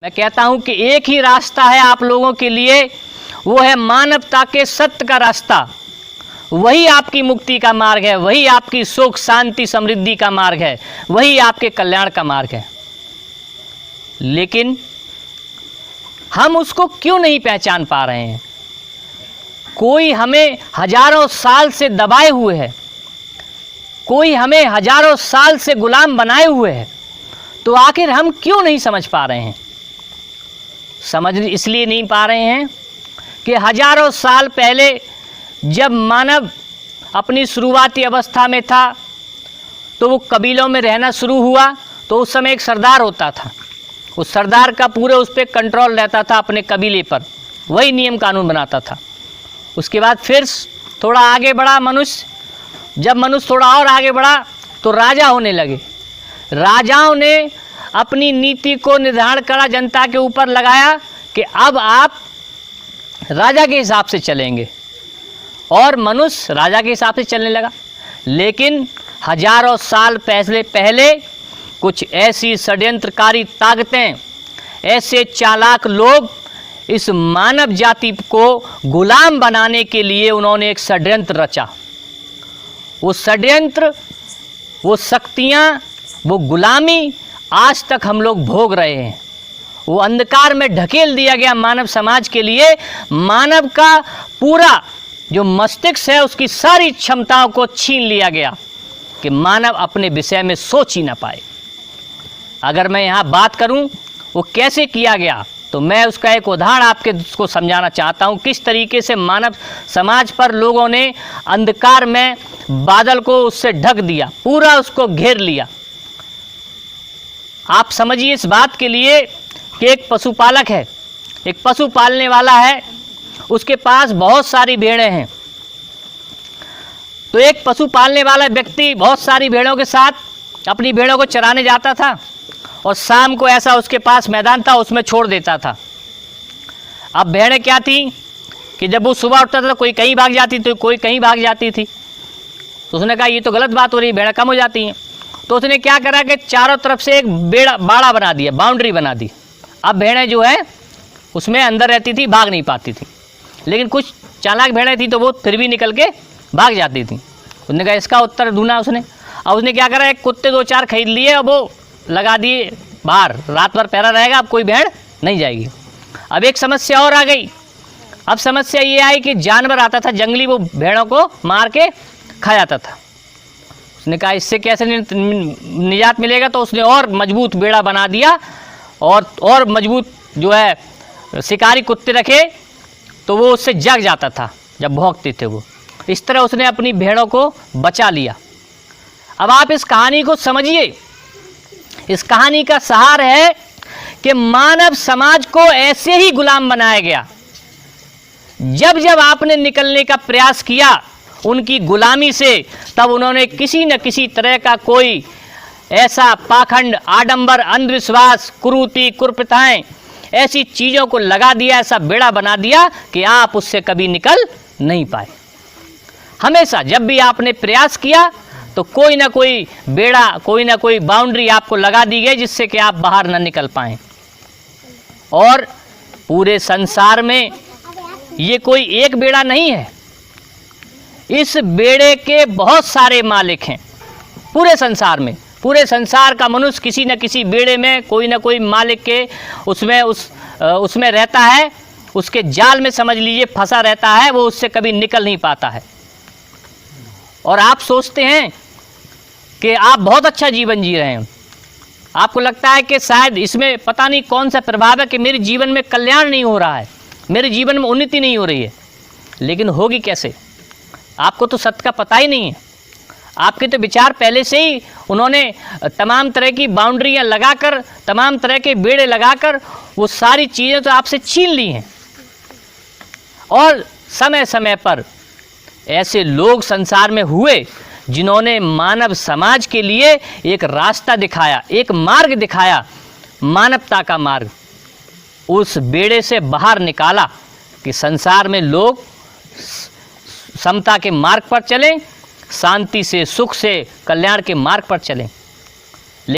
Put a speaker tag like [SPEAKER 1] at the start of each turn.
[SPEAKER 1] मैं कहता हूं कि एक ही रास्ता है आप लोगों के लिए, वो है मानवता के सत्य का रास्ता। वही आपकी मुक्ति का मार्ग है, वही आपकी सुख शांति समृद्धि का मार्ग है, वही आपके कल्याण का मार्ग है। लेकिन हम उसको क्यों नहीं पहचान पा रहे हैं? कोई हमें हजारों साल से दबाए हुए है, कोई हमें हजारों साल से गुलाम बनाए हुए है, तो आखिर हम क्यों नहीं समझ पा रहे हैं? समझ इसलिए नहीं पा रहे हैं कि हजारों साल पहले जब मानव अपनी शुरुआती अवस्था में था तो वो कबीलों में रहना शुरू हुआ, तो उस समय एक सरदार होता था। उस सरदार का पूरे उस पर कंट्रोल रहता था अपने कबीले पर, वही नियम कानून बनाता था। उसके बाद फिर थोड़ा आगे बढ़ा मनुष्य, जब मनुष्य थोड़ा और आगे बढ़ा तो राजा होने लगे। राजाओं ने अपनी नीति को निर्धारण करा, जनता के ऊपर लगाया कि अब आप राजा के हिसाब से चलेंगे, और मनुष्य राजा के हिसाब से चलने लगा। लेकिन हजारों साल पहले कुछ ऐसी षड्यंत्रकारी ताकतें, ऐसे चालाक लोग इस मानव जाति को गुलाम बनाने के लिए उन्होंने एक षड्यंत्र रचा। वो षड्यंत्र, वो शक्तियाँ, वो गुलामी आज तक हम लोग भोग रहे हैं। वो अंधकार में ढकेल दिया गया मानव समाज के लिए। मानव का पूरा जो मस्तिष्क है उसकी सारी क्षमताओं को छीन लिया गया कि मानव अपने विषय में सोच ही ना पाए। अगर मैं यहाँ बात करूँ वो कैसे किया गया, तो मैं उसका एक उदाहरण आपके को समझाना चाहता हूँ, किस तरीके से मानव समाज पर लोगों ने अंधकार में बादल को उससे ढक दिया, पूरा उसको घेर लिया। आप समझिए इस बात के लिए कि एक पशुपालक है, एक पशु पालने वाला है, उसके पास बहुत सारी भेड़ें हैं। तो एक पशु पालने वाला व्यक्ति बहुत सारी भेड़ों के साथ अपनी भेड़ों को चराने जाता था, और शाम को ऐसा उसके पास मैदान था, उसमें छोड़ देता था। अब भेड़ें क्या थी कि जब वो सुबह उठता था कोई कहीं भाग जाती थी, कोई कहीं भाग जाती थी। तो उसने कहा ये तो गलत बात हो रही है, भेड़ें कम हो जाती हैं। तो उसने क्या करा कि चारों तरफ से एक बाड़ा बना दिया, बाउंड्री बना दी। अब भेड़ें जो है उसमें अंदर रहती थी, भाग नहीं पाती थी। लेकिन कुछ चालाक भेड़ें थी तो वो फिर भी निकल के भाग जाती थी। उसने कहा इसका उत्तर ढूंढा उसने। अब उसने क्या करा, एक कुत्ते 2-4 खरीद लिए और वो लगा दिए बाहर, रात भर पहरा रहेगा, अब कोई भेड़ नहीं जाएगी। अब एक समस्या और आ गई। अब समस्या ये आई कि जानवर आता था जंगली, वो भेड़ों को मार के खा जाता था। उसने कहा इससे कैसे निजात मिलेगा, तो उसने और मजबूत बेड़ा बना दिया और मजबूत जो है शिकारी कुत्ते रखे, तो वो उससे जग जाता था जब भौंकते थे वो। इस तरह उसने अपनी भेड़ों को बचा लिया। अब आप इस कहानी को समझिए। इस कहानी का सार है कि मानव समाज को ऐसे ही गुलाम बनाया गया। जब जब आपने निकलने का प्रयास किया उनकी गुलामी से, तब उन्होंने किसी न किसी तरह का कोई ऐसा पाखंड, आडंबर, अंधविश्वास, कुरीति, कुप्रथाएं, ऐसी चीज़ों को लगा दिया, ऐसा बेड़ा बना दिया कि आप उससे कभी निकल नहीं पाए। हमेशा जब भी आपने प्रयास किया तो कोई ना कोई बेड़ा, कोई ना कोई बाउंड्री आपको लगा दी गई जिससे कि आप बाहर ना निकल पाएँ। और पूरे संसार में ये कोई एक बेड़ा नहीं है, इस बेड़े के बहुत सारे मालिक हैं पूरे संसार में। पूरे संसार का मनुष्य किसी न किसी बेड़े में कोई ना कोई मालिक के उसमें रहता है, उसके जाल में समझ लीजिए फंसा रहता है, वो उससे कभी निकल नहीं पाता है। और आप सोचते हैं कि आप बहुत अच्छा जीवन जी रहे हैं, आपको लगता है कि शायद इसमें पता नहीं कौन सा प्रभाव है कि मेरे जीवन में कल्याण नहीं हो रहा है, मेरे जीवन में उन्नति नहीं हो रही है। लेकिन होगी कैसे? आपको तो सत्य का पता ही नहीं है। आपके तो विचार पहले से ही उन्होंने तमाम तरह की बाउंड्रियां लगाकर, तमाम तरह के बेड़े लगाकर वो सारी चीज़ें तो आपसे छीन ली हैं। और समय समय पर ऐसे लोग संसार में हुए जिन्होंने मानव समाज के लिए एक रास्ता दिखाया, एक मार्ग दिखाया, मानवता का मार्ग। उस बेड़े से बाहर निकाला कि संसार में लोग समता के मार्ग पर चलें, शांति से, सुख से, कल्याण के मार्ग पर चलें।